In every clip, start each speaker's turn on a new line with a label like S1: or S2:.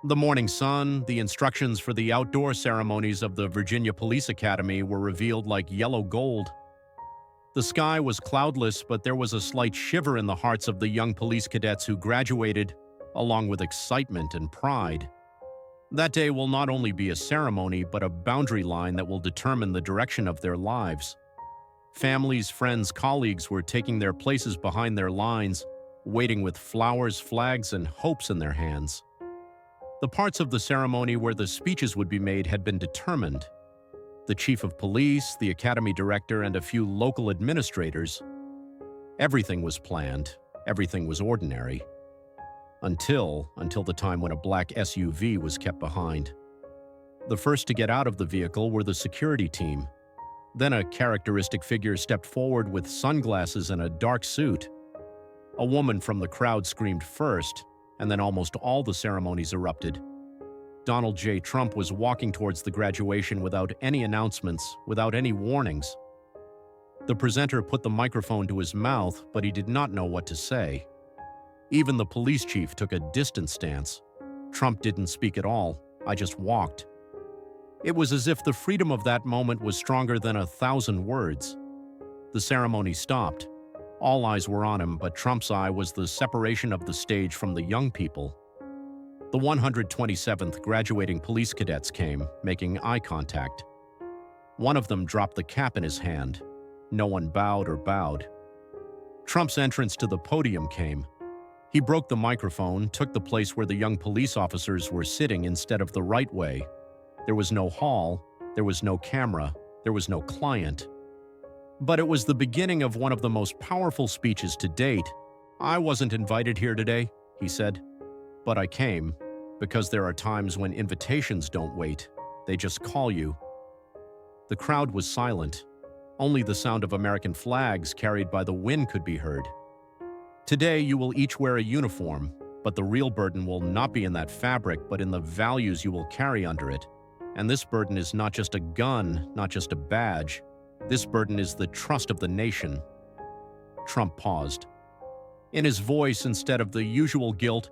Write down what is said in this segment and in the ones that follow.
S1: The morning sun, the instructions for the outdoor ceremonies of the Virginia Police Academy were revealed like yellow gold. The sky was cloudless, but there was a slight shiver in the hearts of the young police cadets who graduated, along with excitement and pride. That day will not only be a ceremony, but a boundary line that will determine the direction of their lives. Families, friends, colleagues were taking their places behind their lines, waiting with flowers, flags, and hopes in their hands. The parts of the ceremony where the speeches would be made had been determined. The chief of police, the academy director, and a few local administrators. Everything was planned, everything was ordinary. Until the time when a black SUV was kept behind. The first to get out of the vehicle were the security team. Then a characteristic figure stepped forward with sunglasses and a dark suit. A woman from the crowd screamed first, and then almost all the ceremonies erupted. Donald J. Trump was walking towards the graduation without any announcements, without any warnings. The presenter put the microphone to his mouth, but he did not know what to say. Even the police chief took a distant stance. Trump didn't speak at all. I just walked. It was as if the freedom of that moment was stronger than 1,000 words. The ceremony stopped. All eyes were on him, but Trump's eye was the separation of the stage from the young people. The 127th graduating police cadets came, making eye contact. One of them dropped the cap in his hand. No one bowed or bowed. Trump's entrance to the podium came. He broke the microphone, took the place where the young police officers were sitting instead of the right way. There was no hall, there was no camera, there was no client. But it was the beginning of one of the most powerful speeches to date. "I wasn't invited here today," he said. "But I came, because there are times when invitations don't wait. They just call you." The crowd was silent. Only the sound of American flags carried by the wind could be heard. Today, you will each wear a uniform, but the real burden will not be in that fabric, but in the values you will carry under it. And this burden is not just a gun, not just a badge. This burden is the trust of the nation. Trump paused. In his voice, instead of the usual guilt,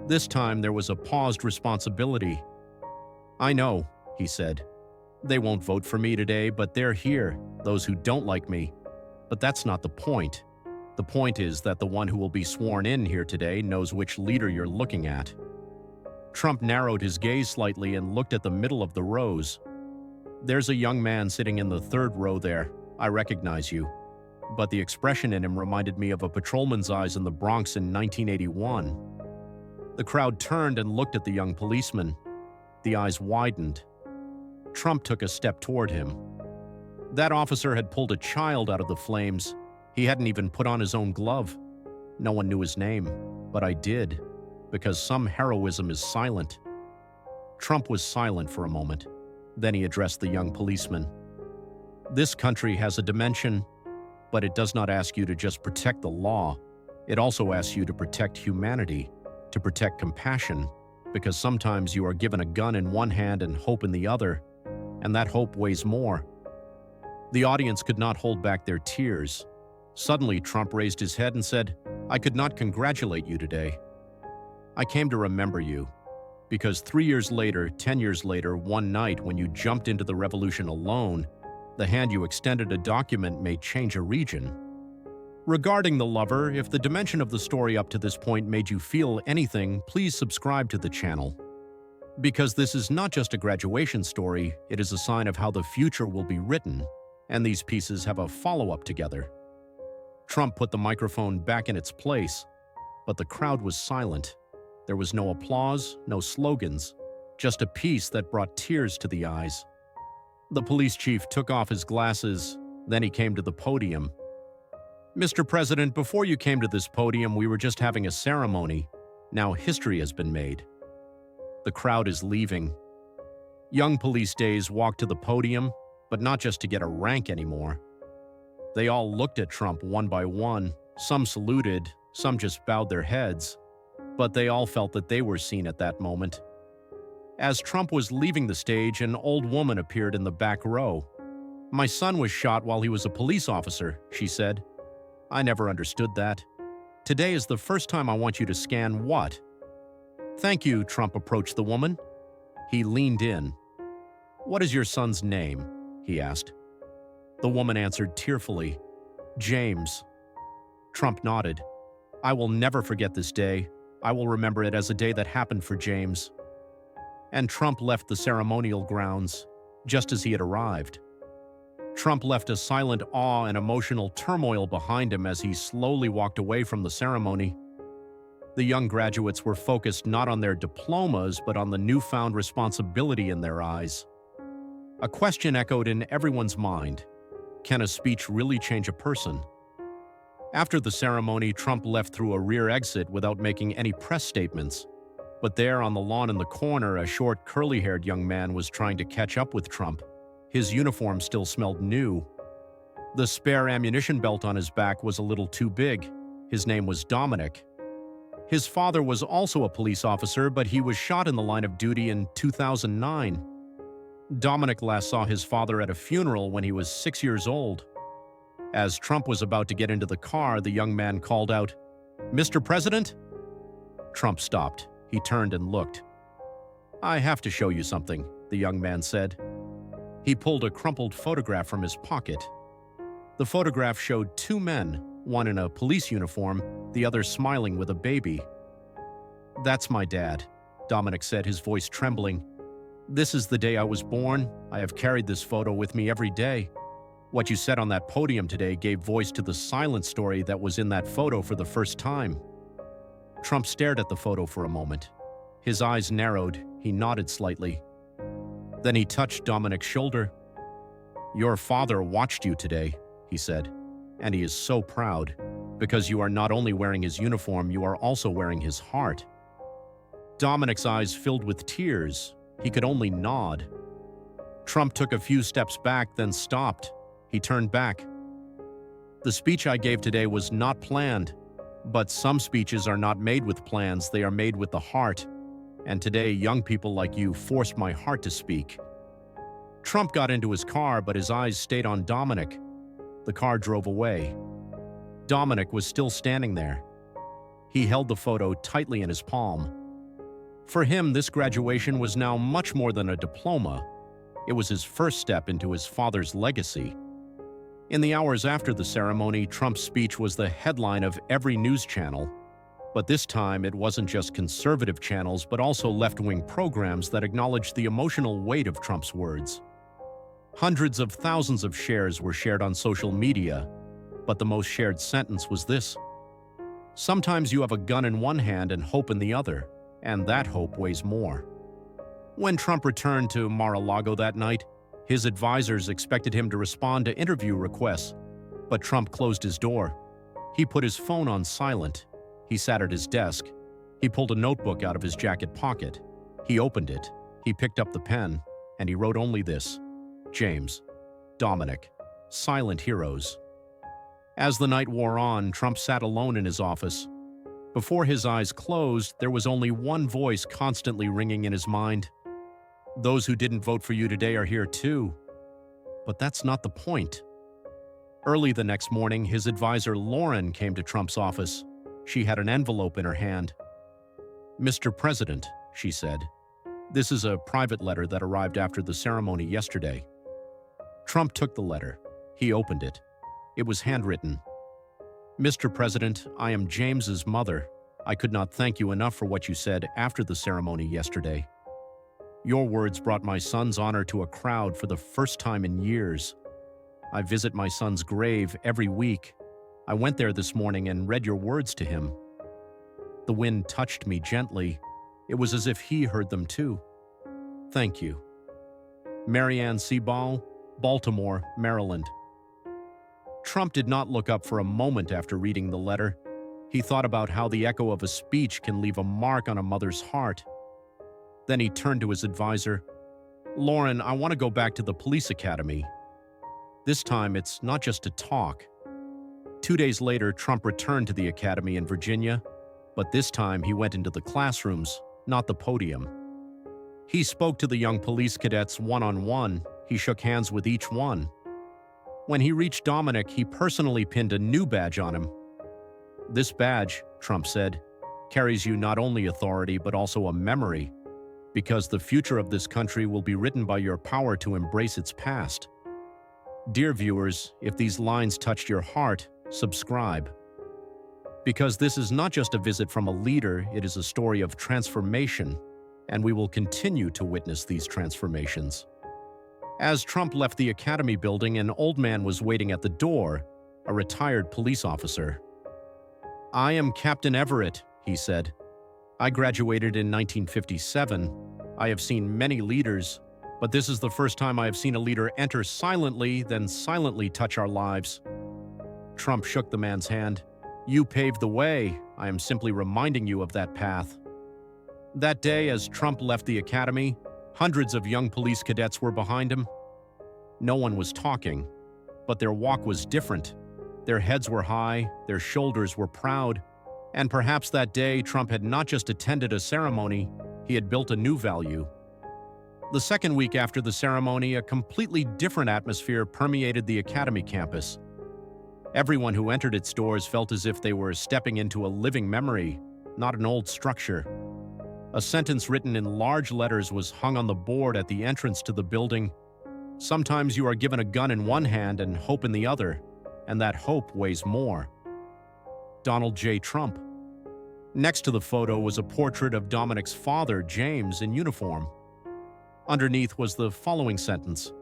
S1: this time there was a paused responsibility. "I know," he said. "They won't vote for me today, but they're here, those who don't like me. But that's not the point. The point is that the one who will be sworn in here today knows which leader you're looking at." Trump narrowed his gaze slightly and looked at the middle of the rows. "There's a young man sitting in the third row there. I recognize you." But the expression in him reminded me of a patrolman's eyes in the Bronx in 1981. The crowd turned and looked at the young policeman. The eyes widened. Trump took a step toward him. That officer had pulled a child out of the flames. He hadn't even put on his own glove. No one knew his name, but I did, because some heroism is silent. Trump was silent for a moment. Then he addressed the young policeman. "This country has a dimension, but it does not ask you to just protect the law. It also asks you to protect humanity, to protect compassion, because sometimes you are given a gun in one hand and hope in the other, and that hope weighs more." The audience could not hold back their tears. Suddenly, Trump raised his head and said, "I could not congratulate you today. I came to remember you, because 3 years later, 10 years later, one night when you jumped into the revolution alone, the hand you extended a document may change a region." Regarding the lover, if the dimension of the story up to this point made you feel anything, please subscribe to the channel. Because this is not just a graduation story, it is a sign of how the future will be written, and these pieces have a follow-up together. Trump put the microphone back in its place, but the crowd was silent. There was no applause, no slogans, just a peace that brought tears to the eyes. The police chief took off his glasses, then he came to the podium. "Mr. President, before you came to this podium, we were just having a ceremony. Now history has been made." The crowd is leaving. Young police days walked to the podium, but not just to get a rank anymore. They all looked at Trump one by one. Some saluted, some just bowed their heads. But they all felt that they were seen at that moment. As Trump was leaving the stage, an old woman appeared in the back row. "My son was shot while he was a police officer," she said. "I never understood that. Today is the first time I want you to scan what?" Thank you, Trump approached the woman. He leaned in. What is your son's name? He asked. The woman answered tearfully, James. Trump nodded. I will never forget this day. I will remember it as a day that happened for James. And Trump left the ceremonial grounds, just as he had arrived. Trump left a silent awe and emotional turmoil behind him as he slowly walked away from the ceremony. The young graduates were focused not on their diplomas, but on the newfound responsibility in their eyes. A question echoed in everyone's mind. Can a speech really change a person? After the ceremony, Trump left through a rear exit without making any press statements. But there on the lawn in the corner, a short, curly-haired young man was trying to catch up with Trump. His uniform still smelled new. The spare ammunition belt on his back was a little too big. His name was Dominic. His father was also a police officer, but he was shot in the line of duty in 2009. Dominic last saw his father at a funeral when he was 6 years old. As Trump was about to get into the car, the young man called out, Mr. President? Trump stopped. He turned and looked. I have to show you something, the young man said. He pulled a crumpled photograph from his pocket. The photograph showed two men, one in a police uniform, the other smiling with a baby. That's my dad, Dominic said, his voice trembling. This is the day I was born. I have carried this photo with me every day. What you said on that podium today gave voice to the silent story that was in that photo for the first time. Trump stared at the photo for a moment. His eyes narrowed. He nodded slightly. Then he touched Dominic's shoulder. Your father watched you today, he said, and he is so proud, because you are not only wearing his uniform, you are also wearing his heart. Dominic's eyes filled with tears. He could only nod. Trump took a few steps back, then stopped. He turned back. The speech I gave today was not planned, but some speeches are not made with plans, they are made with the heart. And today, young people like you forced my heart to speak. Trump got into his car, but his eyes stayed on Dominic. The car drove away. Dominic was still standing there. He held the photo tightly in his palm. For him, this graduation was now much more than a diploma. It was his first step into his father's legacy. In the hours after the ceremony, Trump's speech was the headline of every news channel. But this time, it wasn't just conservative channels, but also left-wing programs that acknowledged the emotional weight of Trump's words. Hundreds of thousands of shares were shared on social media, but the most shared sentence was this: sometimes you have a gun in one hand and hope in the other, and that hope weighs more. When Trump returned to Mar-a-Lago that night, his advisors expected him to respond to interview requests, but Trump closed his door. He put his phone on silent. He sat at his desk. He pulled a notebook out of his jacket pocket. He opened it. He picked up the pen, and he wrote only this: James, Dominic, silent heroes. As the night wore on, Trump sat alone in his office. Before his eyes closed, there was only one voice constantly ringing in his mind. Those who didn't vote for you today are here too. But that's not the point. Early the next morning, his advisor Lauren came to Trump's office. She had an envelope in her hand. Mr. President, she said, this is a private letter that arrived after the ceremony yesterday. Trump took the letter. He opened it. It was handwritten. Mr. President, I am James's mother. I could not thank you enough for what you said after the ceremony yesterday. Your words brought my son's honor to a crowd for the first time in years. I visit my son's grave every week. I went there this morning and read your words to him. The wind touched me gently. It was as if he heard them too. Thank you. Marianne Seaball, Baltimore, Maryland. Trump did not look up for a moment after reading the letter. He thought about how the echo of a speech can leave a mark on a mother's heart. Then he turned to his advisor. Lauren, I want to go back to the police academy. This time, it's not just to talk. 2 days later, Trump returned to the academy in Virginia, but this time he went into the classrooms, not the podium. He spoke to the young police cadets one-on-one. He shook hands with each one. When he reached Dominic, he personally pinned a new badge on him. This badge, Trump said, carries you not only authority but also a memory, because the future of this country will be written by your power to embrace its past. Dear viewers, if these lines touched your heart, subscribe. Because this is not just a visit from a leader, it is a story of transformation, and we will continue to witness these transformations. As Trump left the Academy building, an old man was waiting at the door, a retired police officer. "I am Captain Everett," he said. "I graduated in 1957. I have seen many leaders, but this is the first time I have seen a leader enter silently, then silently touch our lives." Trump shook the man's hand. "You paved the way. I am simply reminding you of that path." That day, as Trump left the Academy, hundreds of young police cadets were behind him. No one was talking, but their walk was different. Their heads were high, their shoulders were proud, and perhaps that day Trump had not just attended a ceremony, he had built a new value. The second week after the ceremony, a completely different atmosphere permeated the Academy campus. Everyone who entered its doors felt as if they were stepping into a living memory, not an old structure. A sentence written in large letters was hung on the board at the entrance to the building. "Sometimes you are given a gun in one hand and hope in the other, and that hope weighs more." Donald J. Trump. Next to the photo was a portrait of Dominic's father, James, in uniform. Underneath was the following sentence: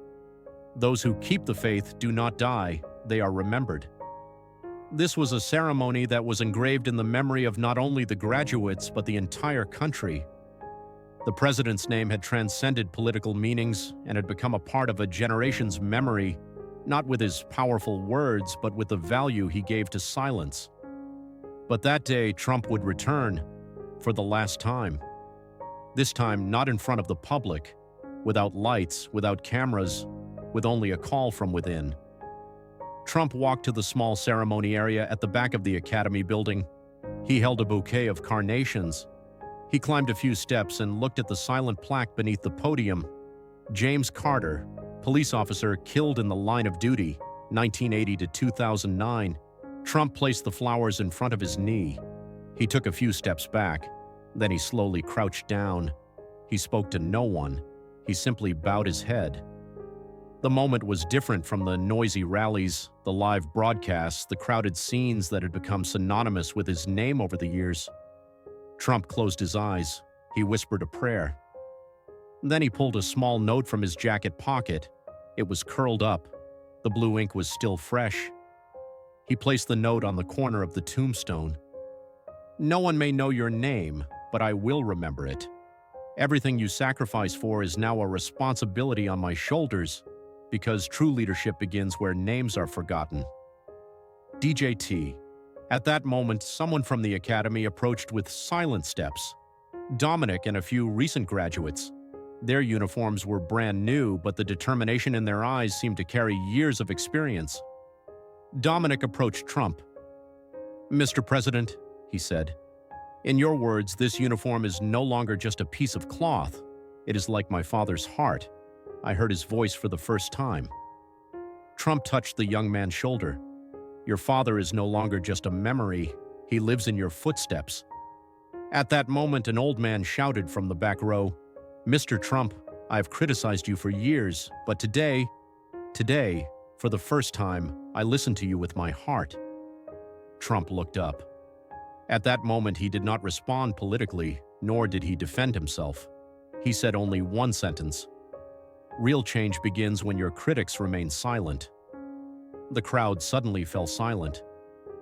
S1: "Those who keep the faith do not die, they are remembered." This was a ceremony that was engraved in the memory of not only the graduates but the entire country. The president's name had transcended political meanings and had become a part of a generation's memory, not with his powerful words but with the value he gave to silence. But that day, Trump would return, for the last time. This time, not in front of the public, without lights, without cameras, with only a call from within. Trump walked to the small ceremony area at the back of the Academy building. He held a bouquet of carnations. He climbed a few steps and looked at the silent plaque beneath the podium. James Carter, police officer killed in the line of duty, 1980 to 2009. Trump placed the flowers in front of his knee. He took a few steps back. Then he slowly crouched down. He spoke to no one. He simply bowed his head. The moment was different from the noisy rallies, the live broadcasts, the crowded scenes that had become synonymous with his name over the years. Trump closed his eyes. He whispered a prayer. Then he pulled a small note from his jacket pocket. It was curled up. The blue ink was still fresh. He placed the note on the corner of the tombstone. "No one may know your name, but I will remember it. Everything you sacrifice for is now a responsibility on my shoulders, because true leadership begins where names are forgotten." DJT. At that moment, someone from the Academy approached with silent steps. Dominic and a few recent graduates. Their uniforms were brand new, but the determination in their eyes seemed to carry years of experience. Dominic approached Trump. "Mr. President," he said, "in your words, this uniform is no longer just a piece of cloth. It is like my father's heart." I heard his voice for the first time. Trump touched the young man's shoulder. "Your father is no longer just a memory. He lives in your footsteps." At that moment, an old man shouted from the back row, "Mr. Trump, I have criticized you for years, but today, for the first time, I listened to you with my heart." Trump looked up. At that moment, he did not respond politically, nor did he defend himself. He said only one sentence: "Real change begins when your critics remain silent." The crowd suddenly fell silent.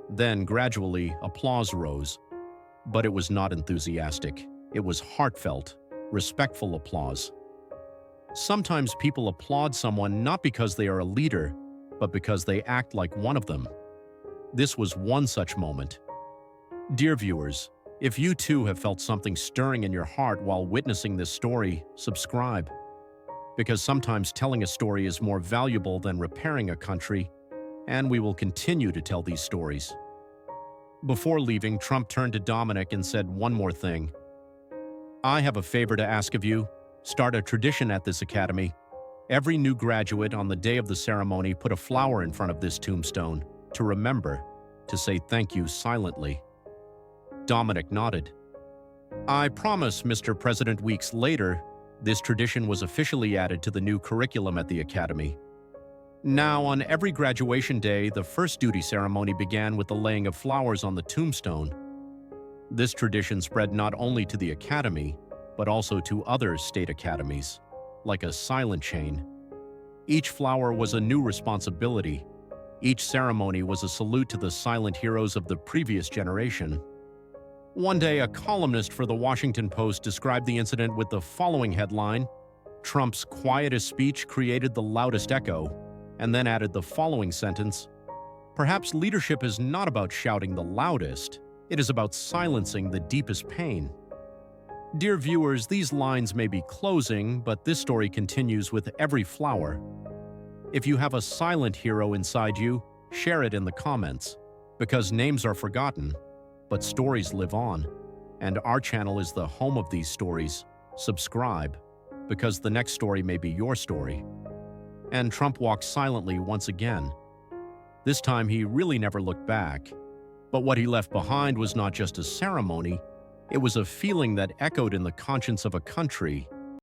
S1: Then, gradually, applause rose. But it was not enthusiastic. It was heartfelt, respectful applause. Sometimes people applaud someone not because they are a leader, but because they act like one of them. This was one such moment. Dear viewers, if you too have felt something stirring in your heart while witnessing this story, subscribe. Because sometimes telling a story is more valuable than repairing a country, and we will continue to tell these stories. Before leaving, Trump turned to Dominic and said one more thing. "I have a favor to ask of you. Start a tradition at this academy. Every new graduate on the day of the ceremony put a flower in front of this tombstone to remember, to say thank you silently." Dominic nodded. I promise, Mr. President. Weeks later, this tradition was officially added to the new curriculum at the academy. Now, on every graduation day, the first duty ceremony began with the laying of flowers on the tombstone. This tradition spread not only to the academy, but also to other state academies, like a silent chain. Each flower was a new responsibility. Each ceremony was a salute to the silent heroes of the previous generation. One day, a columnist for the Washington Post described the incident with the following headline: "Trump's quietest speech created the loudest echo," and then added the following sentence: "Perhaps leadership is not about shouting the loudest, it is about silencing the deepest pain." Dear viewers, these lines may be closing, but this story continues with every flower. If you have a silent hero inside you, share it in the comments, because names are forgotten, but stories live on, and our channel is the home of these stories. Subscribe, because the next story may be your story. And Trump walked silently once again. This time he really never looked back. But what he left behind was not just a ceremony, it was a feeling that echoed in the conscience of a country